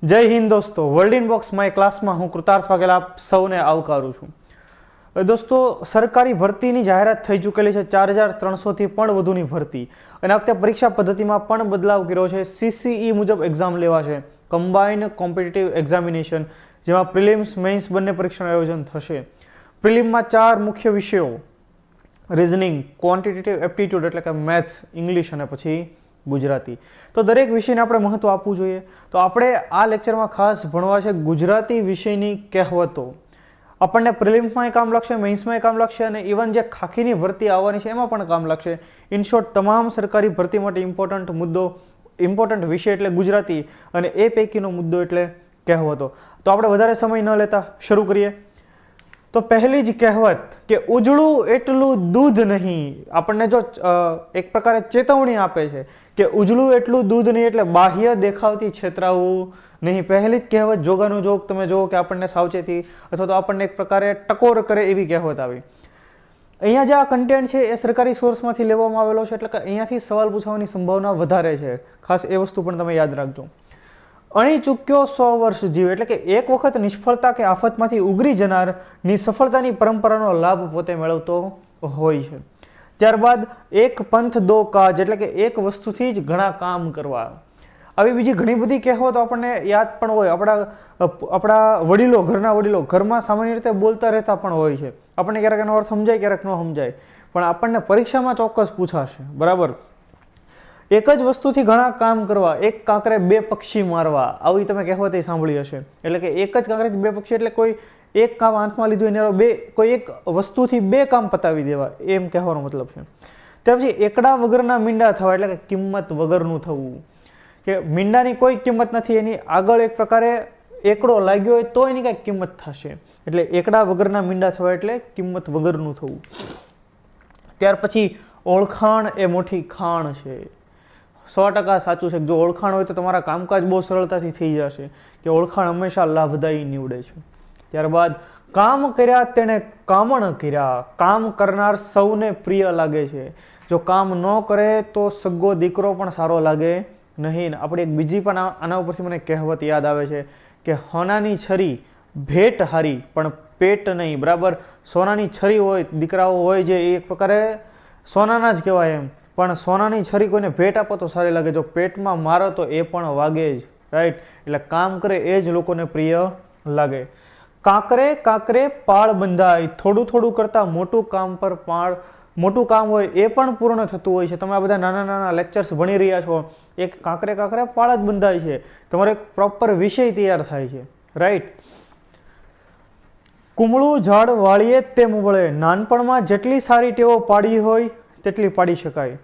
જય હિન્દ દોસ્તો, world in box my ક્લાસમાં હું કૃતાર્થ વાઘેલા આપ સૌને આવકારું છું. દોસ્તો, સરકારી ભરતીની જાહેરાત થઈ ચૂકેલી છે. 4300થી પણ વધુની ભરતી, અને આ વખતે પરીક્ષા પદ્ધતિમાં પણ બદલાવ કર્યો છે. CCE મુજબ એક્ઝામ લેવાશે, કમ્બાઇન્ડ કોમ્પિટિટિવ એક્ઝામિનેશન, જેમાં પ્રિલિમ્સ મેઇન્સ બંને પરીક્ષાનું આયોજન થશે. પ્રિલિમમાં 4 મુખ્ય વિષયો: રિઝનિંગ, ક્વોન્ટિટેટિવ એપ્ટિટ્યૂડ એટલે કે મેથ્સ, ઇંગ્લિશ અને પછી ગુજરાતી. તો દરેક વિષયને આપણે મહત્વ આપવું જોઈએ. તો આપણે આ લેક્ચરમાં ખાસ ભણવા છે ગુજરાતી વિષયની કહેવતો. આપણને પ્રિલિમ્સમાંય કામ લાગશે, મેઇન્સમાંય કામ લાગશે, અને ઇવન જે ખાખીની ભરતી આવવાની છે એમાં પણ કામ લાગશે. ઇન શોર્ટ, તમામ સરકારી ભરતી માટે ઇમ્પોર્ટન્ટ વિષય એટલે ગુજરાતી, અને એ પૈકીનો મુદ્દો એટલે કહેવતો. તો આપણે વધારે સમય ન લેતા શરૂ કરીએ. તો પહેલી જ કહેવત કે ઉજળું એટલું દૂધ નહીં, આપણને જો એક પ્રકારે ચેતવણી આપે છે કે ઉજળું એટલું દૂધ નહીં એટલે બાહ્ય દેખાવથી છેતરાવું નહીં. પહેલી જ કહેવત જોગાનું જોગ તમે જુઓ કે આપણને સાવચેતી અથવા તો આપણને એક પ્રકારે ટકોર કરે એવી કહેવત આવી. અહીંયા જે આ કન્ટેન્ટ છે એ સરકારી સોર્સમાંથી લેવામાં આવેલો છે, એટલે કે અહીંયાથી સવાલ પૂછવાની સંભાવના વધારે છે. ખાસ એ વસ્તુ પણ તમે યાદ રાખજો. અણી ચૂક્યો 100 વર્ષ જીવે, એટલે કે એક વખત નિષ્ફળતા કે આફતમાંથી ઉગરી જનારની સફળતાની પરંપરાનો લાભ પોતે મેળવતો હોય છે. ત્યારબાદ એક પંથ દો કાજ, એટલે કે એક વસ્તુથી જ ઘણા કામ કરવા. આવી બીજી ઘણી બધી કહેવતો આપણને યાદ પણ હોય. આપણા વડીલો, ઘરના વડીલો ઘરમાં સામાન્ય રીતે બોલતા રહેતા પણ હોય છે. આપણને ક્યારેક એનો અર્થ સમજાય, ક્યારેક ન સમજાય, પણ આપણને પરીક્ષામાં ચોક્કસ પૂછાશે. બરાબર? એક જ વસ્તુથી ઘણા કામ કરવા, એક કાંકરે 2 પક્ષી મારવા, આવી તમે કહેવત સાંભળી હશે. એટલે કે એક જ કાંકરેથી 2 પક્ષી, એટલે કોઈ એક કામ હાથમાં લીધું એને કોઈ એક વસ્તુથી 2 કામ પતાવી દેવા, એમ કહેવાનો મતલબ છે. ત્યાર પછી એકડા વગરના મીંડા થવા, એટલે કે કિંમત વગરનું થવું. કે મીંડાની કોઈ કિંમત નથી, એની આગળ એક પ્રકારે એકડો લાગ્યો હોય તો એની કાંઈક કિંમત થશે. એટલે એકડા વગરના મીંડા થવા એટલે કિંમત વગરનું થવું. ત્યાર પછી ઓળખાણ એ મોટી ખાણ છે. 100% સાચું છે. જો ઓળખાણ હોય તો તમારા કામકાજ બહુ સરળતાથી થઈ જશે, કે ઓળખાણ હંમેશા લાભદાયી નીવડે છે. ત્યારબાદ કામ કર્યા તેણે કામણ કર્યા, કામ કરનાર સૌને પ્રિય લાગે છે. જો કામ ન કરે તો સગ્ગો દીકરો પણ સારો લાગે નહીં. આપણી એક બીજી પણ આના ઉપરથી મને કહેવત યાદ આવે છે કે હોનાની છરી ભેટ હારી પણ પેટ નહીં. બરાબર? સોનાની છરી હોય, દીકરાઓ હોય જે એ એક પ્રકારે સોનાના જ કહેવાય એમ, પણ સોનાની છરી કોઈને ભેટ આપો તો સારી લાગે, જો પેટમાં મારો તો એ પણ વાગે જ. રાઈટ? એટલે કામ કરે એ જ લોકોને પ્રિય લાગે. કાંકરે કાંકરે પાળ બંધાય, થોડું થોડું કરતાં મોટું કામ પર મોટું કામ હોય એ પણ પૂર્ણ થતું હોય છે. તમે આ બધા નાના નાના લેક્ચર્સ ભણી રહ્યા છો, એક કાંકરે કાંકરે પાળ જ બંધાય છે. તમારો એક પ્રોપર વિષય તૈયાર થાય છે. રાઈટ? કુમળું ઝાડ વાળીએ તેમ વળે, નાનપણમાં જેટલી સારી ટેવો પાડી હોય તેટલી પાડી શકાય.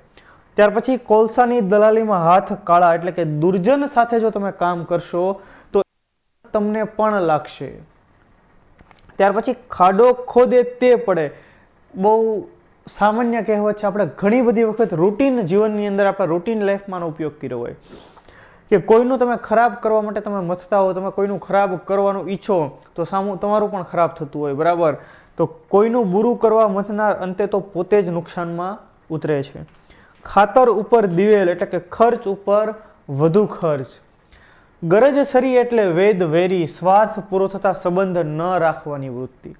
ત્યાર પછી કોલસાની દલાલીમાં હાથ કાળા, એટલે કે દુર્જન સાથે જો તમે કામ કરશો તો તમને પણ લાગશે. ત્યાર પછી ખાડો ખોદે તે પડે, બહુ સામાન્ય કહેવત છે. આપણે ઘણી બધી વખત રૂટીન જીવનની અંદર, આપણા રૂટીન લાઈફમાં ઉપયોગ કર્યો હોય કે કોઈનું તમે ખરાબ કરવા માટે તમે મથતા હો, તમે કોઈનું ખરાબ કરવાનું ઈચ્છો તો સામું તમારું પણ ખરાબ થતું હોય. બરાબર? તો કોઈનું બુરું કરવા મથનાર અંતે તો પોતે જ નુકસાનમાં ઉતરે છે. ખાતર ઉપર દિવેલ, એટલે કે ખર્ચ ઉપર વધુ ખર્ચ. ગરજ સરી એટલે વેદ વેરી, સ્વાર્થ પૂરો થતા સંબંધ ન રાખવાની વૃત્તિ.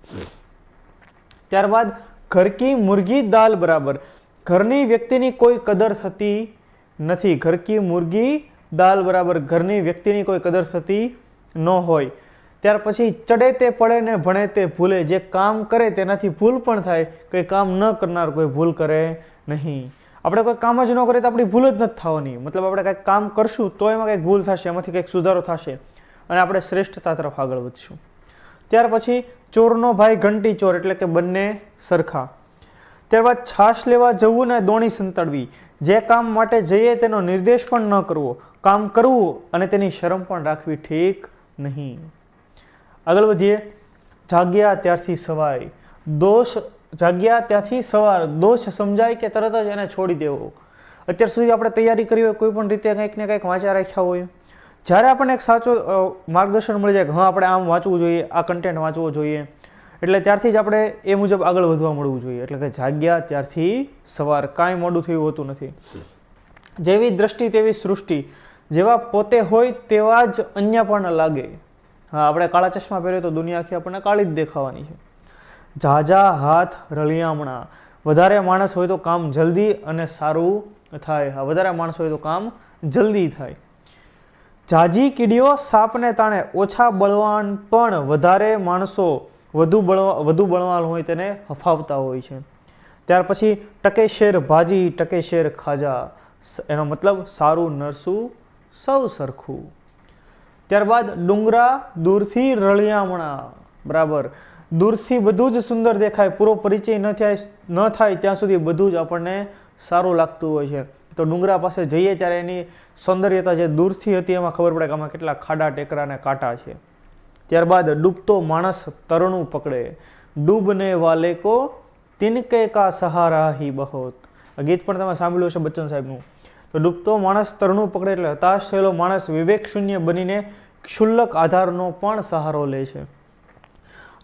ત્યારબાદ ઘર કી મુર્ગી દાલ બરાબર, ઘરની વ્યક્તિની કોઈ કદર થતી નથી. ઘર કી મુર્ગી દાલ બરાબર, ઘરની વ્યક્તિની કોઈ કદર થતી ન હોય. ત્યાર પછી ચડે તે પડે ને ભણે તે ભૂલે, જે કામ કરે તેનાથી ભૂલ પણ થાય, કંઈ કામ ન કરનાર કોઈ ભૂલ કરે નહીં. આપણે કોઈ કામ જ ન કરીએ તો આપણી ભૂલ જ નથી થવાની. મતલબ આપણે કંઈક કામ કરશું તો એમાં કંઈક ભૂલ થશે, એમાંથી કંઈક સુધારો થશે અને આપણે શ્રેષ્ઠતા તરફ આગળ વધશું. ત્યાર પછી ચોરનો ભાઈ ઘંટી ચોર, એટલે કે બંને સરખા. ત્યારબાદ છાશ લેવા જવું ને દોણી સંતાડવી, જે કામ માટે જઈએ તેનો નિર્દેશ પણ ન કરવો, કામ કરવું અને તેની શરમ પણ રાખવી ઠીક નહીં. આગળ વધીએ. જાગ્યા ત્યારથી સવાય, જાગ્યા ત્યાંથી સવાર, દોષ સમજાય કે તરત જ એને છોડી દેવો. અત્યાર સુધી આપણે તૈયારી કરી હોય, કોઈ પણ રીતે કંઈક ને કંઈક વાંચ્યા રાખ્યા હોય, જ્યારે આપણને એક સાચું માર્ગદર્શન મળી જાય કે હા આપણે આમ વાંચવું જોઈએ, આ કન્ટેન્ટ વાંચવો જોઈએ, એટલે ત્યારથી જ આપણે એ મુજબ આગળ વધવા મળવું જોઈએ. એટલે કે જાગ્યા ત્યારથી સવાર, કાંઈ મોડું થયું હોતું નથી. જેવી દ્રષ્ટિ તેવી સૃષ્ટિ, જેવા પોતે હોય તેવા જ અન્ય પણ લાગે. હા, આપણે કાળા ચશ્મા પહેરીએ તો દુનિયા આખી આપણને કાળી જ દેખાવાની છે. ઝાઝા હાથ રળિયામણા, વધારે માણસ હોય તો કામ જલ્દી અને સારું થાય. હા, વધારે માણસ હોય તો કામ જલ્દી થાય. ઝાઝી કીડીઓ સાપને તાણે, ઓછા બળવાન પણ વધારે માણસો વધુ બળવાન હોય તેને હફાવતા હોય છે. ત્યાર પછી ટકે શેર ભાજી ટકે શેર ખાજા, એનો મતલબ સારું નરસું સૌ સરખું. ત્યારબાદ ડુંગરા દૂરથી રળિયામણા, બરાબર, દૂરથી બધું જ સુંદર દેખાય, પૂરો પરિચય ન થાય ત્યાં સુધી બધું જ આપણને સારું લાગતું હોય છે. તો ડુંગરા પાસે જઈએ ત્યારે એની સૌંદર્યતા જે દૂરથી હતી એમાં ખબર પડે કે આમાં કેટલા ખાડા ટેકરા અને કાંટા છે. ત્યારબાદ ડૂબતો માણસ તરણું પકડે, ડૂબને વાલે કો તિનકે કા સહારા હી બહોત. આ ગીત પણ તમે સાંભળ્યું છે બચ્ચન સાહેબનું. તો ડૂબતો માણસ તરણું પકડે એટલે હતાશ થયેલો માણસ વિવેક શૂન્ય બનીને ક્ષુલ્લક આધારનો પણ સહારો લે છે.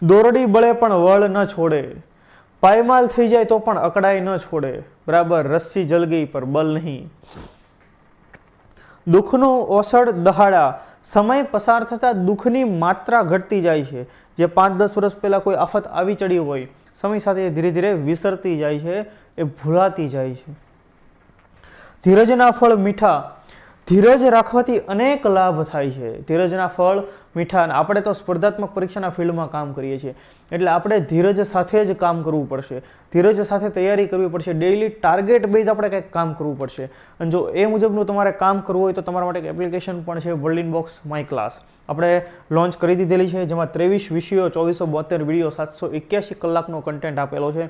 દોરડી બળે પણ વળ ન છોડે, પાયમાલ થઈ જાય તો પણ અકડાઈ ન છોડે, બરાબર, રસ્સી જલ ગઈ પર બલ નહીં. દુઃખનું ઓસડ દહાડા, સમય પસાર થતાં દુઃખની માત્રા ઘટતી જાય છે. જે 5-10 વર્ષ પહેલાં કોઈ આફત આવી ચડી હોય, સમય સાથે ધીરે ધીરે વિસરતી જાય છે, એ ભૂલાતી જાય છે. ધીરજના ફળ મીઠા, ધીરજ રાખવાથી અનેક લાભ થાય છે. ધીરજના ફળ મીઠા. અને આપણે તો સ્પર્ધાત્મક પરીક્ષાના ફિલ્ડમાં કામ કરીએ છીએ એટલે આપણે ધીરજ સાથે જ કામ કરવું પડશે, ધીરજ સાથે તૈયારી કરવી પડશે, ડેઇલી ટાર્ગેટ બેઝ આપણે કંઈક કામ કરવું પડશે. અને જો એ મુજબનું તમારે કામ કરવું હોય તો તમારા માટે એક એપ્લિકેશન પણ છે, વર્લ્ડ ઇનબોક્સ માય ક્લાસ. આપણે લોન્ચ કરી દીધેલી છે, જેમાં 23 વિષયો, 2472 વિડીયો, 781 કલાકનો કન્ટેન્ટ આપેલો છે.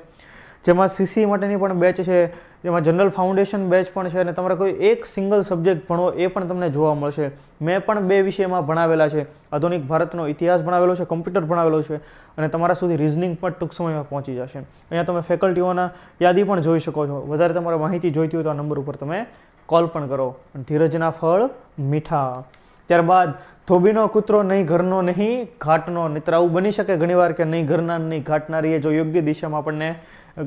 જેમાં સીસી માટેની પણ બેચ છે, જેમાં જનરલ ફાઉન્ડેશન બેચ પણ છે, અને તમારે કોઈ એક સિંગલ સબ્જેક્ટ ભણવો એ પણ તમને જોવા મળશે. મેં પણ 2 વિષયમાં ભણાવેલા છે, આધુનિક ભારતનો ઇતિહાસ ભણાવેલો છે, કમ્પ્યુટર ભણાવેલો છે, અને તમારા સુધી રિઝનિંગ પણ ટૂંક સમયમાં પહોંચી જશે. અહીંયા તમે ફેકલ્ટીઓના યાદી પણ જોઈ શકો છો. વધારે તમારે માહિતી જોઈતી હોય તો આ નંબર ઉપર તમે કોલ પણ કરો. ધીરજના ફળ મીઠા. ત્યારબાદ ધોબીનો કૂતરો નહીં ઘરનો નહીં ઘાટનો. મિત્ર આવું બની શકે ઘણીવાર કે નહીં ઘરના નહીં ઘાટના રહીએ જો યોગ્ય દિશામાં આપણને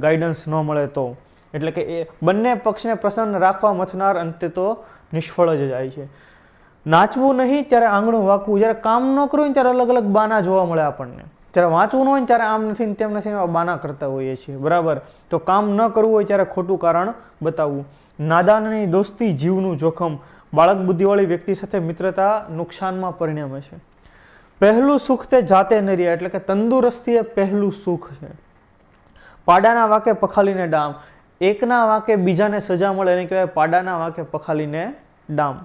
ગાઈડન્સ ન મળે તો. એટલે કે એ બંને પક્ષને પ્રસન્ન રાખવા મથનાર અંતે તો નિષ્ફળ જ જાય છે. નાચવું નહીં ત્યારે આંગણું વાંકવું. જ્યારે કામ ન કરવું હોય ત્યારે અલગ અલગ બાના જોવા મળે આપણને. જ્યારે વાંચવું ન હોય ત્યારે આમ નથી તેમ નથી એવા બાના કરતા હોઈએ છીએ, બરાબર. તો કામ ન કરવું હોય ત્યારે ખોટું કારણ બતાવવું. નાદાનની દોસ્તી જીવનું જોખમ. બાળક બુદ્ધિવાળી વ્યક્તિ સાથે મિત્રતા નુકસાનમાં પરિણમે છે. પહેલું સુખ તે જાતે ન રહ્યા, એટલે કે તંદુરસ્તી એ પહેલું સુખ છે. પાડાના વાકે પખાલીને ડામ. એકના વાકે બીજાને સજા મળે એને કહેવાય પાડાના વાકે પખાલીને ડામ.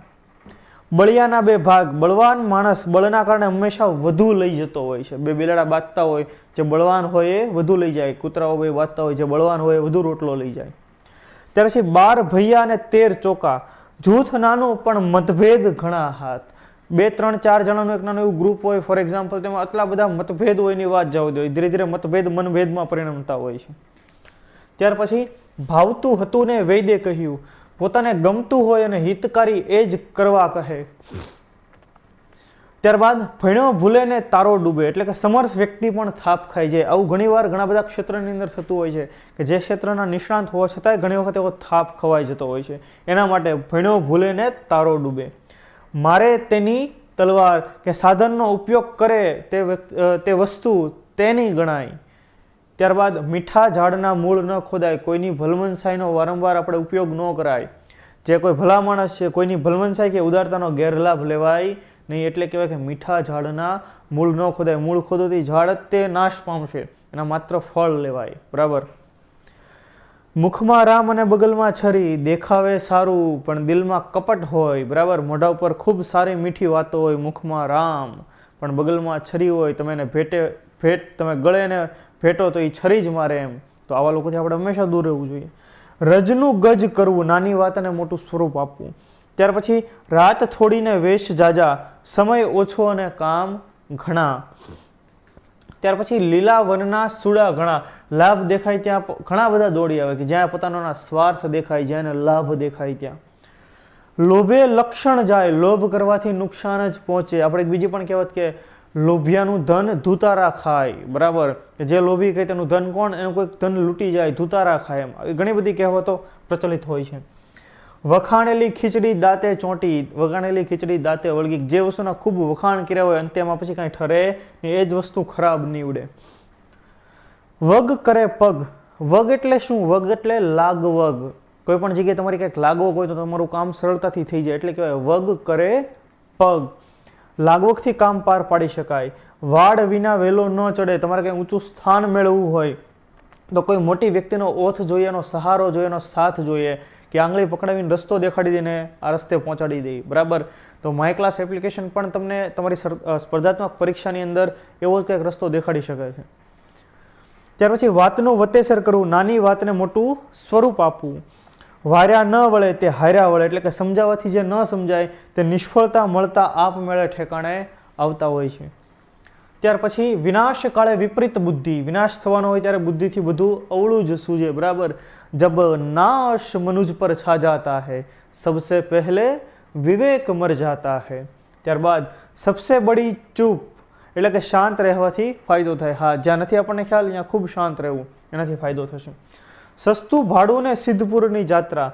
બળિયાના 2 ભાગ. બળવાન માણસ બળના કારણે હંમેશા વધુ લઈ જતો હોય છે. 2 બિલાડા બાંધતા હોય, જે બળવાન હોય એ વધુ લઈ જાય. કૂતરાઓ 2 બાંધતા હોય, જે બળવાન હોય એ વધુ રોટલો લઈ જાય. ત્યાર પછી 12 ભૈયા અને 13 ચોકા. જૂથ નાનું પણ મતભેદ ઘણા હાથ. 2, 3, 4 જણાનું એક નાનું એવું ગ્રુપ હોય, ફોર એક્ઝામ્પલ, તેમાં આટલા બધા મતભેદ હોય એની વાત જવા દો. ધીરે ધીરે મતભેદ મનભેદમાં પરિણમતા હોય છે. ત્યાર પછી ભાવતું હતું ને વૈદ્ય કહ્યું. પોતાને ગમતું હોય અને હિતકારી એ જ કરવા કહે. ત્યારબાદ ભણ્યો ભૂલે ને તારો ડૂબે. એટલે કે સમર્થ વ્યક્તિ પણ થાપ ખાઈ જાય. આવું ઘણીવાર ઘણા બધા ક્ષેત્રની અંદર થતું હોય છે કે જે ક્ષેત્રના નિષ્ણાંત હોવા છતાંય ઘણી વખત એવો થાપ ખવાઈ જતો હોય છે. એના માટે ભણ્યો ભૂલે ને તારો ડૂબે. મારે તેની તલવાર કે સાધનનો ઉપયોગ કરે તે વસ્તુ તેની ગણાય. ત્યારબાદ મીઠા ઝાડના મૂળ ન ખોદાય. કોઈની ભલમનસાઈનો વારંવાર આપણે ઉપયોગ ન કરાય. જે કોઈ ભલા માણસ છે કોઈની ભલમનસાઈ કે ઉદારતાનો ગેરલાભ લેવાય નહીં. એટલે કહેવાય કે મીઠા ઝાડના મૂળ ન ખોદાય. મૂળ ખોદોથી ઝાડ જ તે નાશ પામશે, એના માત્ર ફળ લેવાય, બરાબર. મુખમાં રામ અને બગલમાં છરી. દેખાવે સારું પણ દિલમાં કપટ હોય, બરાબર. મોઢા ઉપર ખૂબ સારી મીઠી વાતો હોય, મુખમાં રામ પણ બગલમાં છરી હોય. તમે એને તમે ગળે ને ભેટો તો એ છરી જ મારે એમ. તો આવા લોકોથી આપણે હંમેશા દૂર રહેવું જોઈએ. રજનું ગજ કરવું. નાની વાતને મોટું સ્વરૂપ આપવું. ત્યાર પછી રાત થોડીને વેશ જાજા. સમય ઓછો અને કામ ઘણા. ત્યાર પછી લીલા વનના સુડા ઘણા. લાભ દેખાય ત્યાં ઘણા બધા દોડી આવે કે જ્યાં પોતાનો સ્વાર્થ દેખાય, જ્યાં લાભ દેખાય ત્યાં. લોભે લક્ષણ જાય. લોભ કરવાથી નુકસાન જ પહોંચે. આપણે બીજી પણ કહેવત કે લોભિયાનું ધન ધુતારા ખાય, બરાબર. જે લોભી કહે તેનું ધન કોણ? એનું કોઈક ધન લૂંટી જાય, ધુતારા ખાય. એમ આવી ઘણી બધી કહેવતો પ્રચલિત હોય છે. વખાણેલી ખીચડી દાંતે ચોંટી, વખાણેલી ખીચડી દાંતે વળગી. જે વસ્તુના ખૂબ વખાણ કર્યા હોય અંત્યમાં પછી કાંઈ ઠરે ને એ જ વસ્તુ ખરાબ નીવડે. વગ કરે પગ. વગ એટલે શું? વગ એટલે લાગવગ. કોઈ પણ જગ્યાએ તમારી કંઈક લાગવગ હોય તો તમારું કામ સરળતાથી થઈ જાય એટલે કહેવાય વગ કરે પગ. લાગવગથી કામ પાર પાડી શકાય. વાડ વિના વેલો ન ચડે. તમારે કંઈ ઊંચું સ્થાન મેળવવું હોય તો કોઈ મોટી વ્યક્તિનો ઓથ જોઈએ, એનો સહારો જોઈએ, એનો સાથ જોઈએ કે આંગળી પકડાવીને રસ્તો દેખાડી દઈને આ રસ્તે પહોંચાડી દે. બરાબર. તો માય ક્લાસ એપ્લિકેશન પણ તમને તમારી સ્પર્ધાત્મક પરીક્ષાની અંદર એવો જ કંઈક રસ્તો દેખાડી શકે છે. ત્યાર પછી વાતનું વતેસર કરવું. નાની વાતને મોટું સ્વરૂપ આપવું. વાર્યા ન વળે તે હાર્યા વળે. એટલે કે સમજાવવાથી જે ન સમજાય તે નિષ્ફળતા મળતા આપમેળે ઠેકાણે આવતા હોય છે. ત્યાર પછી વિનાશ કાળે વિપરીત બુદ્ધિ. વિનાશ થવાનો હોય ત્યારે બુદ્ધિથી બધું અવળું જ સૂજે. બરાબર. જબ નાશ મનુજ પર છા જાતા હૈ, સબસે પહેલે વિવેક મર જાતા હૈ. ત્યારબાદ સબસે બડી ચૂપ એટલે કે શાંત રહેવાથી ફાયદો થાય. હા, જ્યાં નથી આપણને ખ્યાલ ત્યાં ખૂબ શાંત રહેવું, એનાથી ફાયદો થશે. સસ્તું ભાડું ને સિદ્ધપુરની જાત્રા.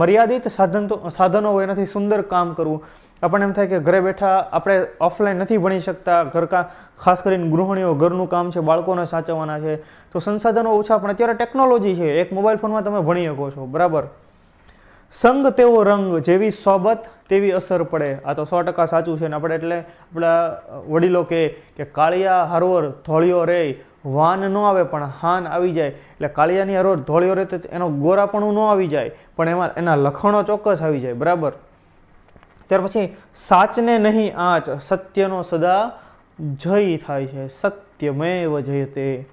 મર્યાદિત સાધનો હોય એનાથી સુંદર કામ કરવું. આપણને એમ થાય કે ઘરે બેઠા આપણે ઓફલાઈન નથી ભણી શકતા, ખાસ કરીને ગૃહિણીઓ ઘરનું કામ છે, બાળકોને સાચવવાના છે, તો સંસાધનો ઓછા, પણ અત્યારે ટેકનોલોજી છે, એક મોબાઈલ ફોનમાં તમે ભણી શકો છો. બરાબર. સંગ તેવો રંગ, જેવી સોબત તેવી અસર પડે. આ તો 100% સાચું છે ને. આપણે એટલે આપણા વડીલો કે કાળિયા હરવર ધોળિયો રે, વાન ન આવે પણ હાન આવી જાય. એટલે કાળિયાની હરવર ધોળિયો રે તો એનો ગોરાપણું ન આવી જાય, પણ એમાં એના લખણો ચોક્કસ આવી જાય. બરાબર. ત્યાર પછી સાચને નહીં આંચ, સત્યનો સદા જય થાય છે. સત્યમેવ જયતે.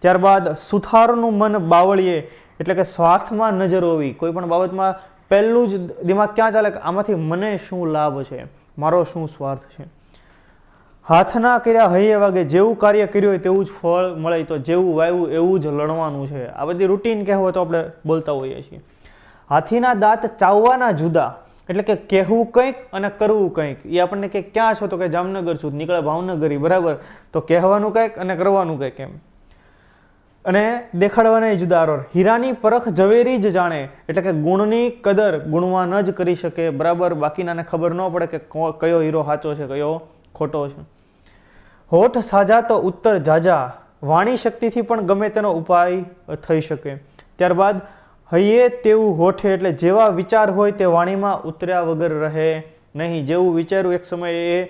ત્યારબાદ સુથારનું મન બાવળીએ એટલે કે સ્વાર્થમાં નજર હોવી. કોઈ પણ બાબતમાં પહેલું જ દિમાગ ક્યાં ચાલે કે આમાંથી મને શું લાભ છે, મારો શું સ્વાર્થ છે. હાથના કર્યા હૈયે વાગે. જેવું કાર્ય કર્યું હોય તેવું જ ફળ મળે. તો જેવું વાવ્યું એવું જ લણવાનું છે. આ બધી રૂટીન કહેવું તો આપણે બોલતા હોઈએ છીએ. હાથીના દાંત ચાવવાના જુદા. એટલે કે કહેવું કંઈક અને કરવું કંઈક. એ આપણને કે ક્યાં છો તો કે જામનગર છું, નીકળે ભાવનગરી. બરાબર. તો કહેવાનું કંઈક અને કરવાનું કંઈક એમ. અને દેખાડવાના જુદા. હીરાની પરખ ઝવેરી જ જાણે. એટલે કે ગુણની કદર ગુણવાન જ કરી શકે. બરાબર. બાકીનાને ખબર ન પડે કે કયો હીરો સાચો છે, કયો ખોટો છે. હોઠ સાજા તો ઉત્તર જાજા. વાણી શક્તિથી પણ ગમે તેનો ઉપાય થઈ શકે. ત્યારબાદ હૈયે તેવું હોઠે એટલે જેવા વિચાર હોય તે વાણીમાં ઉતર્યા વગર રહે નહીં. જેવું વિચાર્યું એક સમયે એ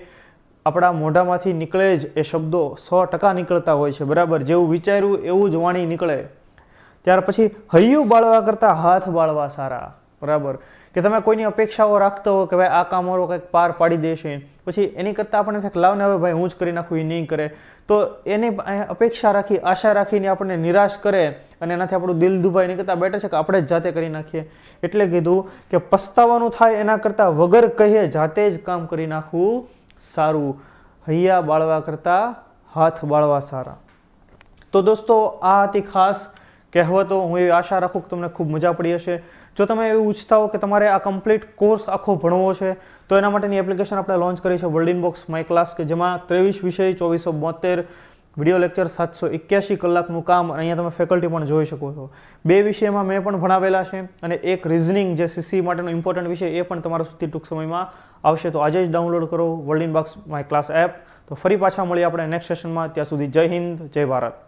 આપણા મોઢામાંથી નીકળે જ. એ શબ્દો 100% નીકળતા હોય છે. બરાબર. જેવું વિચાર્યું એવું જ વાણી નીકળે. ત્યાર પછી હૈયું બાળવા કરતાં હાથ બાળવા સારા. બરાબર. કે તમે કોઈની અપેક્ષાઓ રાખતો હો કે ભાઈ આ કામ મારો કંઈક પાર પાડી દેશે, પછી એની કરતાં આપણને કંઈક લાવને હવે ભાઈ હું જ કરી નાખું, એ નહીં કરે, તો એની અપેક્ષા રાખી, આશા રાખીને આપણને નિરાશ કરે અને એનાથી આપણું દિલ દુભાય. એની કરતાં બેટર છે કે આપણે જ જાતે કરી નાખીએ. એટલે કીધું કે પસ્તાવાનું થાય એના કરતાં વગર કહીએ જાતે જ કામ કરી નાખવું સારું. હૈયા બાળવા કરતાં હાથ બાળવા સારા. તો દોસ્તો આ હતી ખાસ કહેવતો. હું એવી આશા રાખું કે તમને ખૂબ મજા પડી હશે. જો તમે એવું ઈચ્છતા હો કે તમારે આ કમ્પ્લીટ કોર્સ આખો ભણવો છે તો એના માટેની એપ્લિકેશન આપણે લોન્ચ કરી છે વર્લ્ડ ઇનબોક્સ માય ક્લાસ, કે જેમાં 23 વિષય, 2472 વિડીયો લેક્ચર, 781 કલાકનું કામ. અહીંયા તમે ફેકલ્ટી પણ જોઈ શકો છો. 2 વિષયમાં મેં પણ ભણાવેલા છે અને એક રિઝનિંગ જે સીસી માટેનો ઇમ્પોર્ટન્ટ વિષય એ પણ તમારા સુધી ટૂંક સમયમાં આવશે. તો આજે જ ડાઉનલોડ કરો world inbox my class app. તો ફરી પાછા મળીએ આપણે નેક્સ્ટ સેશનમાં. ત્યાં સુધી જય હિન્દ, જય ભારત.